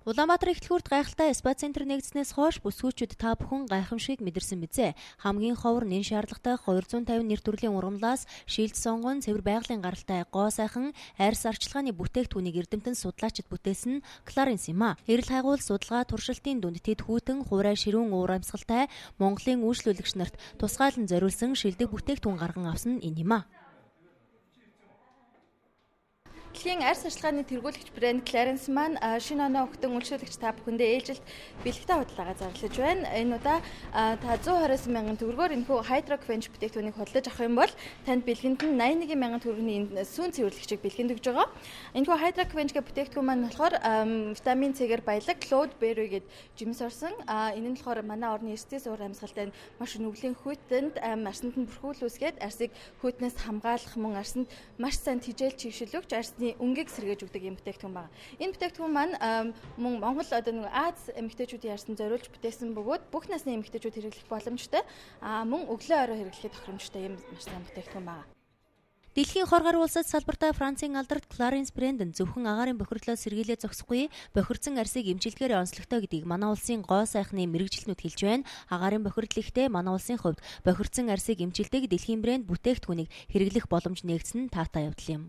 Улаанбаатар эхлэлгүүрт гайхалтай спа центр нэгдснээс хойш бүсгүүчид та бүхэн гайхамшигыг мэдэрсэн бизээ. Хамгийн ховор нэн шаардлагатай 250 нэр төрлийн ургамлаас шилд сонгон цэвэр байгалийн гаралтай гоо сайхан арьс арчилгааны бүтээгдэхүүнийг эрдэмтэн судлаачид бүтээсэн Clarins юм а. Эрэл хайгуул судалгаа туршилтын дүнд тэд хүүтэн хуврай ширүүн уур амьсгалтай Монголын үйлчлүүлэгч нарт тусгайлан зориулсан шилдэг бүтээгдэхүүн гарган авсан нь энэ юм а. Дэлхийн арьс арчилгааны тэргүүлэгч брэнд Clarins маань шинэ оноо өгтөн үйлчлүүлэгч та бүхэндээ ээлжилт бэлэгтэй худалдаагаа зарлаж байна. Энэ удаа та 120 мянган төгрөгөөр энэхүү Hydro Quench бүтээгдэхүүнийг худалдаж авах юм бол танд бэлгэнд нь 81 мянган төгрөгийн сүүн цэвэрлэгчийг бэлгэнд өгж байгаа. Энэхүү Hydro Quench гэх бүтээгдэхүүн маань болохоор витамин С-гээр баялаг Cloud Berry гэдэг жимс орсон. Энэ нь болохоор манай орны эрсдээс уур амьсгалтай маш өвлийн хүйтэнд арсанд нь бүрхүүл үүсгээд арсыг хүйтнээс хамгаалах мөн арсанд маш сайн тижэл чигшил өгч арсны өнгийг сэргээж өгдөг юм бүтээгдэхүүн байна. Энэ бүтээгдэхүүн маань мөн Монгол Аз эмэгтэйчүүдийн арсанд зориулж бүтээсэн бөгөөд бүх насны эмэгтэйчүүд хэрэглэх боломжтой. Мөн өглөө орой хэрэглэхэд тохиромжтой юм маш сайн бүтээгдэхүүн байна. Дэлхийн хор гаруй улсад салбартаа Францын алдарт Clarins брэнд нь зөвхөн агаарын бохирдлоо сэргийлээ зогсохгүй, бохирдсан арсыг эмчилгээгээр онцлогтой гэдгийг манай улсын гоо сайхны мэрэгжилтнүүд хэлж байна. Агаарын бохирдол ихтэй манай улсын хувьд бохирдсан арсыг эмчилдэг дэлхийн брэнд бүтээгдэхүүнийг хэрэглэх боломж нээгдсэн нь таатай явдал юм.